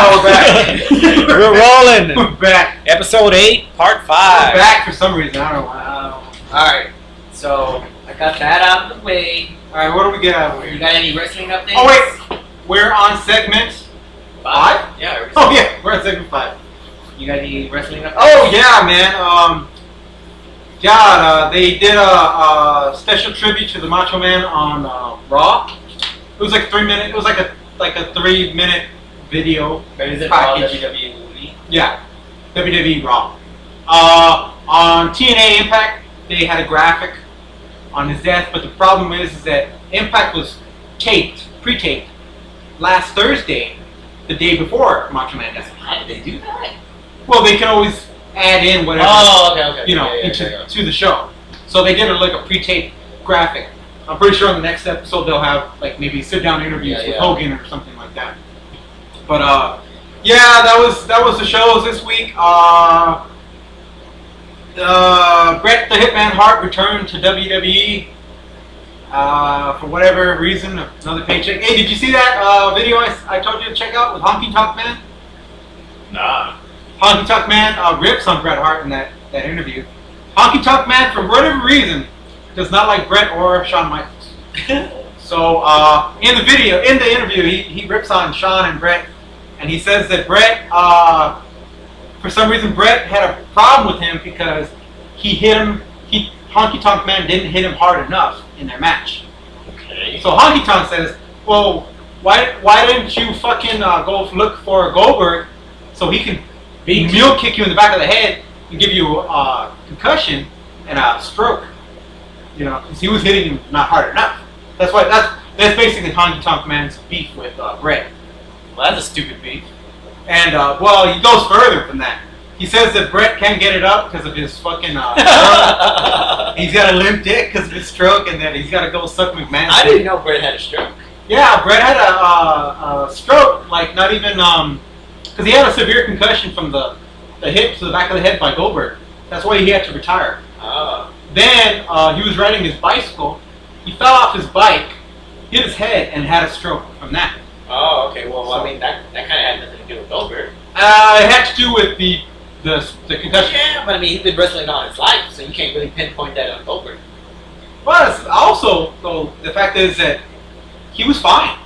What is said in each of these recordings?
we're back. We're rolling. We're back. Episode 8, part 5. We're back for some reason. I don't know why. Alright, so I got that out of the way. Alright, what do we get out of here? You got any wrestling updates? Oh, wait. We're on segment 5? Yeah. Oh, yeah. We're on segment 5. You got any wrestling updates? Oh, yeah, man. They did a special tribute to the Macho Man on Raw. It was like 3 minutes. It was like a 3-minute video. But is it called package. WWE? Yeah, WWE Raw. On TNA Impact, they had a graphic on his death, but the problem is that Impact was pre-taped, last Thursday, the day before Macho Man died. How did they do that? Well, they can always add in whatever, to the show. So they did like a pre-taped graphic. I'm pretty sure on the next episode they'll have like maybe sit-down interviews with Hogan or something like that. But yeah, that was the shows this week. Bret the Hitman Hart returned to WWE for whatever reason, another paycheck. Hey, did you see that video I told you to check out with Honky Tonk Man? Nah. Honky Tonk Man rips on Bret Hart in that interview. Honky Tonk Man, for whatever reason, does not like Bret or Shawn Michaels. So in the interview, he rips on Shawn and Bret, and he says that Bret, for some reason, Bret had a problem with him because he hit him. Honky Tonk Man didn't hit him hard enough in their match. Okay. So Honky Tonk says, "Well, why didn't you fucking go look for Goldberg so he can mule kick you in the back of the head and give you a concussion and a stroke? You know, because he was hitting him not hard enough." That's basically Honky Tonk Man's beef with Bret. Well, that's a stupid beef. And well, he goes further than that. He says that Bret can't get it up because of his fucking stroke. He's got a limp dick because of his stroke, and then he's got to go suck McMahon. I didn't know Bret had a stroke. Yeah, Bret had a stroke, like not even because he had a severe concussion from the hip to the back of the head by Goldberg. That's why he had to retire. Oh. Then he was riding his bicycle. He fell off his bike, hit his head, and had a stroke from that. Oh, okay. Well, I mean, that kind of had nothing to do with Goldberg. It had to do with the concussion. Yeah, but I mean, he's been wrestling all his life, so you can't really pinpoint that on Goldberg. But also, though, the fact is that he was fine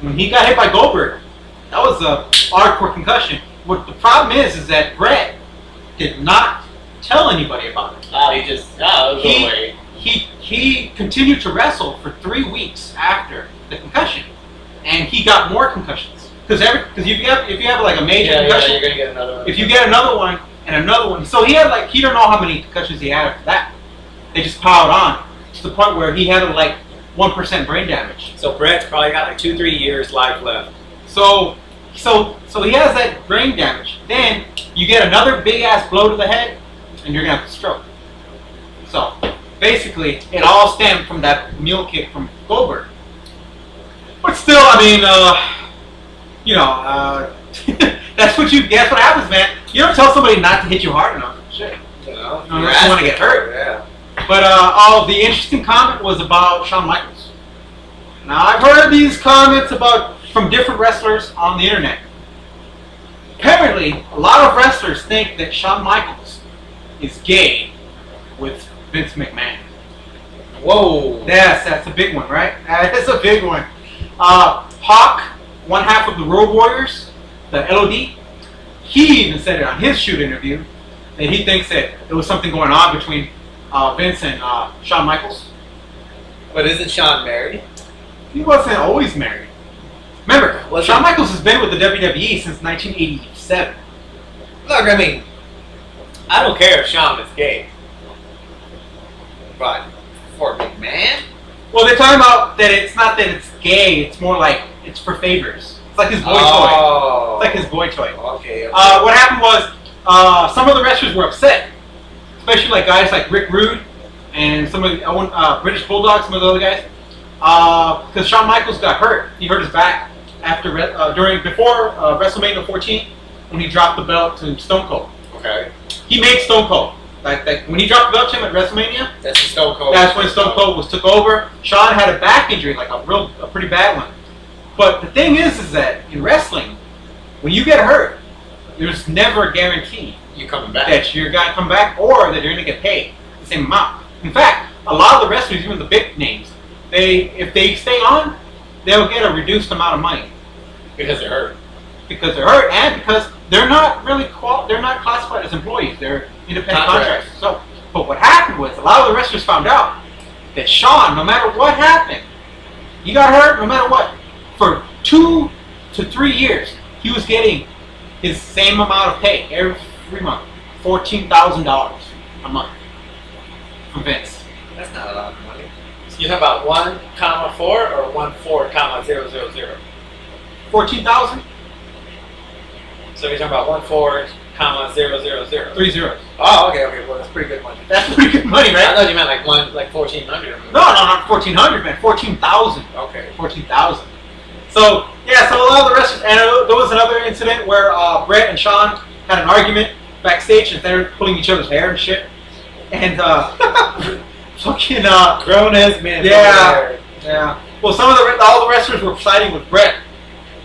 when he got hit by Goldberg. That was a hardcore concussion. What the problem is that Bret did not tell anybody about it. Oh, it was away. He continued to wrestle for 3 weeks after the concussion, and he got more concussions. Because if you have like a major concussion, you're gonna get another one. If you get another one and another one, so he don't know how many concussions he had after that. They just piled on to the point where he had like 1% brain damage. So Bret's probably got like 2-3 years life left. So he has that brain damage. Then you get another big ass blow to the head, and you're gonna have a stroke. So basically, it all stemmed from that mule kick from Goldberg. But still, I mean, that's what happens, man. You don't tell somebody not to hit you hard enough. Shit. Unless you want to get hurt. Yeah. But the interesting comment was about Shawn Michaels. Now, I've heard these comments from different wrestlers on the internet. Apparently, a lot of wrestlers think that Shawn Michaels is gay with Vince McMahon. Whoa. Yes, that's a big one, right? That's a big one. Hawk, one half of the Road Warriors, the LOD, he even said it on his shoot interview that he thinks that there was something going on between Vince and Shawn Michaels. But isn't Shawn married? He wasn't always married. Remember, Shawn Michaels has been with the WWE since 1987. Look, I mean, I don't care if Shawn is gay. But for McMahon? Well, they're talking about that it's not that it's gay, it's more like it's for favors. It's like his boy toy. It's like his boy toy. Okay. What happened was some of the wrestlers were upset, especially like guys like Rick Rude and some of the British Bulldog, some of the other guys, because Shawn Michaels got hurt. He hurt his back before WrestleMania 14 when he dropped the belt to Stone Cold. Okay. He made Stone Cold. Like when he dropped the belt to him at WrestleMania, that's Stone Cold. That's when Stone Cold took over. Shawn had a back injury, like a pretty bad one. But the thing is that in wrestling, when when you get hurt, there's never a guarantee You coming back? that you're gonna come back or that you're gonna get paid the same amount. In fact, a lot of the wrestlers, even the big names, if they stay on, they'll get a reduced amount of money Because they're hurt. because they're hurt and because they're not really they're not classified as employees. They're independent Contracts. contractors. So, but what happened was a lot of the wrestlers found out that Sean, no matter what happened, he got hurt. No matter what, for 2 to 3 years, he was getting his same amount of pay every month, $14,000 a month from Vince. That's not a lot of money. So you're talking about 1,4 or 14,000? 14,000, So you're talking about 14,000. 3 zeros. Oh, okay. Well, that's pretty good money. That's pretty good money, I right? thought you meant like 1,400. No, not 1,400, man. 14,000. Okay. 14,000. So yeah, so a lot of the wrestlers, and there was another incident where Brett and Sean had an argument backstage, and they were pulling each other's hair and shit, and fucking Grown as men. yeah. Well, all the wrestlers were siding with Brett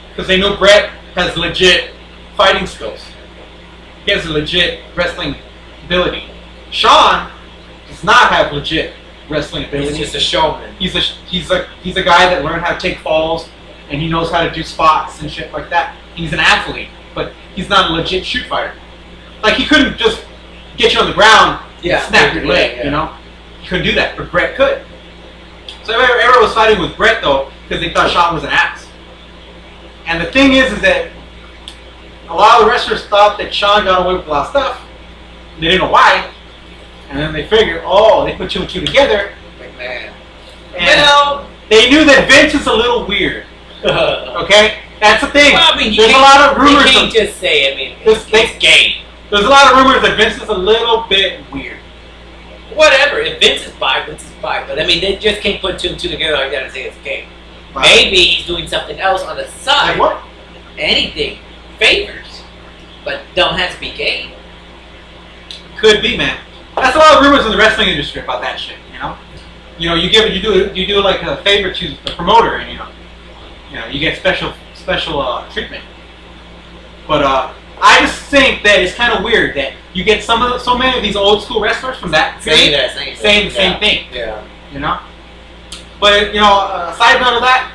because they knew Brett has legit fighting skills. He has a legit wrestling ability. Sean does not have legit wrestling ability. He's just a showman. He's a guy that learned how to take falls, and he knows how to do spots and shit like that. He's an athlete, but he's not a legit shoot fighter. Like, he couldn't just get you on the ground and snap your leg, you know? He couldn't do that, but Brett could. So everyone was fighting with Brett, though, because they thought Sean was an ass. And the thing is that a lot of the wrestlers thought that Sean got away with a lot of stuff. They didn't know why. And then they figured, oh, they put 2 and 2 together. McMahon. And they knew that Vince is a little weird. Okay? That's the thing. Well, I mean, there's a lot of rumors. You can't just say, I mean, it's game. There's a lot of rumors that Vince is a little bit weird. Whatever. If Vince is bi, Vince is bi. But I mean, they just can't put 2 and 2 together like that and say it's game. Wow. Maybe he's doing something else on the side. Like what? Anything. Favors. But don't have to be gay. Could be, man. That's a lot of rumors in the wrestling industry about that shit, you know? You know, you do like a favor to the promoter, and you know, you get special treatment. But I just think that it's kind of weird that you get so many of these old school wrestlers from that period saying the same thing. Yeah. You know. But you know, side note of that,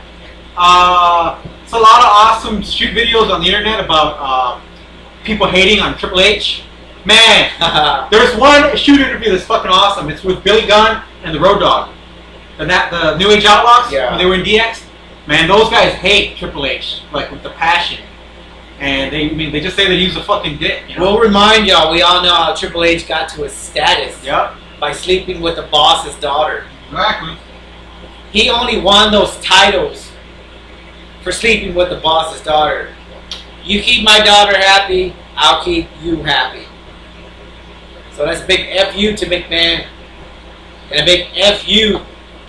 it's a lot of awesome shoot videos on the internet about people hating on Triple H. Man, there's one shoot interview that's fucking awesome. It's with Billy Gunn and the Road Dogg, the New Age Outlaws, when they were in DX. Man, those guys hate Triple H, like, with the passion. And they just say that he's a fucking dick. You know? We'll remind y'all, we all know how Triple H got to his status by sleeping with the boss's daughter. Exactly. He only won those titles for sleeping with the boss's daughter. You keep my daughter happy, I'll keep you happy. So that's a big F-U to McMahon. And a big F-U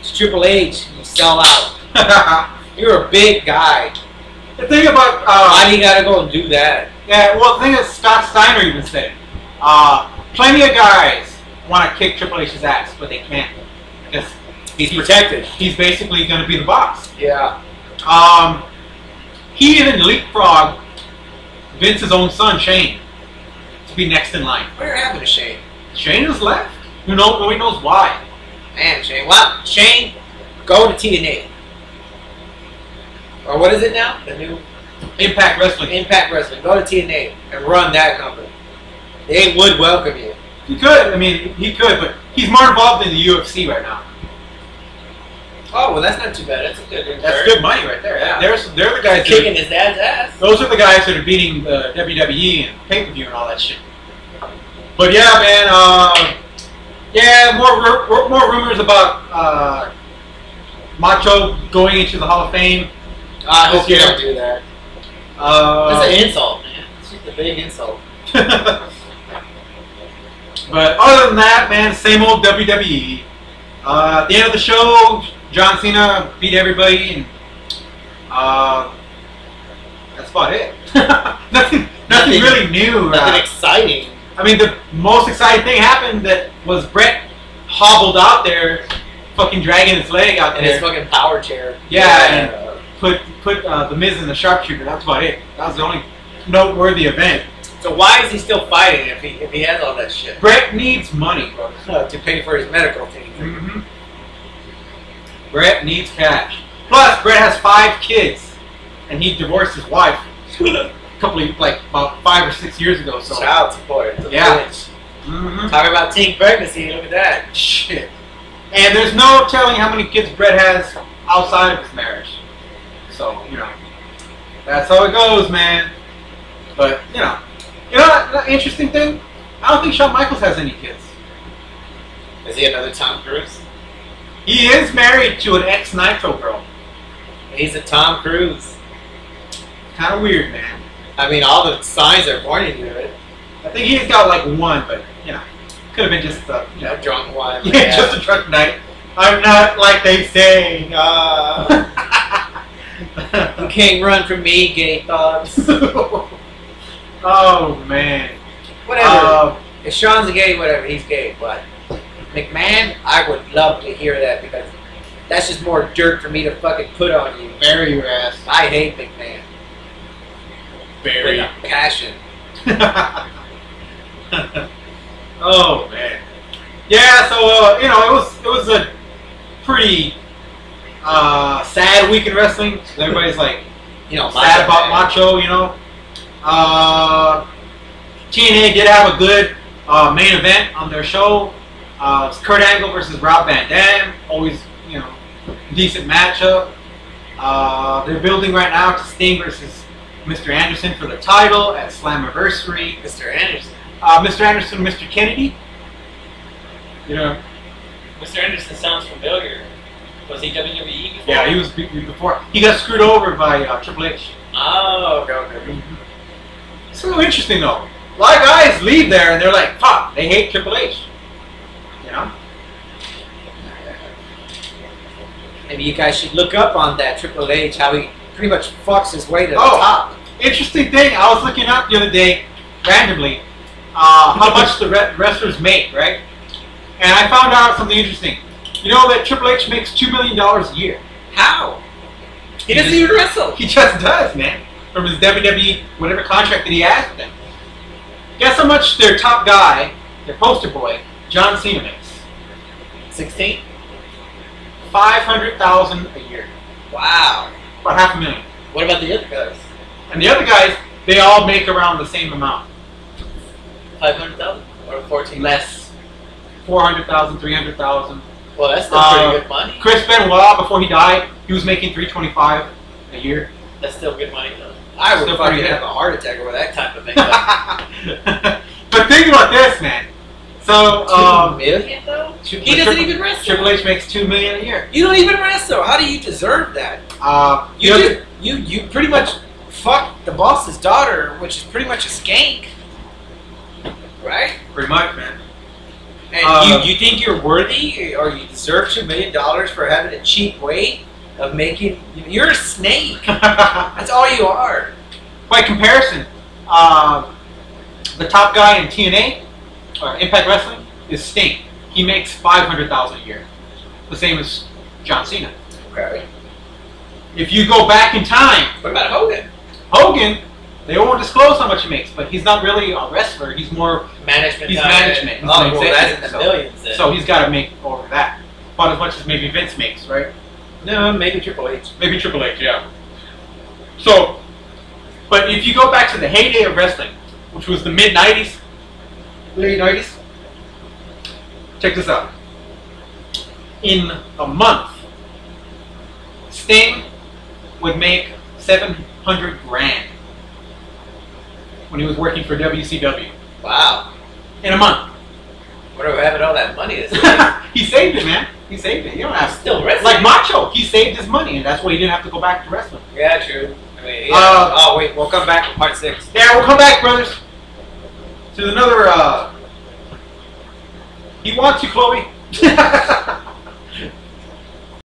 to Triple H. You sell out. You're a big guy. The thing about why do you gotta go and do that? Yeah, well, the thing is, Scott Steiner even said, plenty of guys want to kick Triple H's ass, but they can't because he's protected. He's basically going to be the boss. Yeah. He even leapfrogged Vince's own son, Shane, to be next in line. Whatever happened to Shane? Shane is left. Nobody knows why. Man, Shane. Well, Shane, go to TNA. Or what is it now? The new Impact Wrestling. Impact Wrestling. Go to TNA and run that company. They would welcome you. He could. I mean, he could, but he's more involved in the UFC right now. Oh, well, that's not too bad. That's a good. That's good money right there. Yeah. They're the guys kicking his dad's ass. Those are the guys that are beating the WWE and pay-per-view and all that shit. But yeah, man. Yeah, more rumors about Macho going into the Hall of Fame. I hope you don't do that. That's an insult, man. It's just a big insult. But other than that, man, same old WWE. At the end of the show, John Cena beat everybody, and that's about it. nothing really new. Nothing exciting. I mean, the most exciting thing happened that was Brett hobbled out there, fucking dragging his leg out there. In his fucking power chair. Yeah, and put the Miz in the sharpshooter. That's about it. That was the only noteworthy event. So why is he still fighting if he has all that shit? Brett needs money, bro. To pay for his medical thing. Mm-hmm. Brett needs cash. Plus, Brett has 5 kids, and he divorced his wife a couple of, like, about 5 or 6 years ago. So child support. yeah. Mm-hmm. Talk about teen pregnancy. Look at that. Shit. And there's no telling how many kids Brett has outside of his marriage. So, you know, that's how it goes, man. But, you know, the interesting thing? I don't think Shawn Michaels has any kids. Is he another Tom Cruise? He is married to an ex-Nitro girl. He's a Tom Cruise. Kind of weird, man. I mean, all the signs are pointing to it. I think he's got like one, but, you know, could have been just, you know. A drunk one. Yeah, just a drunk night. I'm not like they say. You can't run from me, gay thugs. Oh, man. Whatever. If Sean's gay, whatever, he's gay. But McMahon, I would love to hear that because that's just more dirt for me to fucking put on you. Bury your ass. I hate McMahon. Bury. With passion. Oh, man. Yeah, so, you know, it was a pretty sad week in wrestling. Everybody's like, you know, sad about Macho, you know. TNA did have a good main event on their show. It's Kurt Angle versus Rob Van Dam. Always, you know, decent matchup. They're building right now to Sting versus Mr. Anderson for the title at Slammiversary. Mr. Anderson. Mr. Anderson, Mr. Kennedy. You know. Mr. Anderson sounds familiar. Was he WWE before? Yeah, he was before. He got screwed over by Triple H. Oh, okay. It's so interesting though. A lot of guys leave there and they're like, fuck, they hate Triple H. You know? Maybe you guys should look up on that Triple H, how he pretty much fucks his way to the top. Interesting thing, I was looking up the other day, randomly, how much the wrestlers make, right? And I found out something interesting. You know that Triple H makes $2 million a year. How? He doesn't even wrestle. He just does, man. From his WWE, whatever contract that he has with them. Guess how much their top guy, their poster boy, John Cena makes? 16? $500,000 a year. Wow. About $500,000. What about the other guys? And the other guys, they all make around the same amount. 500,000 or 14? Less. 400,000, 300,000. Well, that's still pretty good money. Chris Benoit, before he died, he was making $325 a year. That's still good money, though. I would Still fucking pretty have a heart attack over that type of makeup. But think about this, man. So, $2 million though? He doesn't even wrestle. Triple H makes $2 million a year. You don't even wrestle. How do you deserve that? You pretty much fucked the boss's daughter, which is pretty much a skank, right? Pretty much, man. And you think you're worthy, or you deserve $2 million for having a cheap way of making? You're a snake. That's all you are. By comparison, the top guy in TNA or Impact Wrestling is Sting. He makes $500,000 a year, the same as John Cena. Okay. If you go back in time, What about Hogan? Hogan, they won't disclose how much he makes, but he's not really a wrestler. He's more Management. He's management. He's Oh, an well, that's in executive, the millions then. so he's got to make over that, about as much as maybe Vince makes, right? No, maybe Triple H. Maybe Triple H, yeah. So, but if you go back to the heyday of wrestling, which was the mid-90s, late 90s, check this out. In a month, Sting would make $700,000 when he was working for WCW. Wow. In a month. Whatever happened to all that money this He saved it, man. He saved it. You don't have Still wrestling. like Macho. He saved his money, and that's why he didn't have to go back to wrestling. Yeah, true. I mean, yeah. Oh wait, we'll come back to part 6. Yeah, we'll come back, brothers, to another. He wants you, Chloe.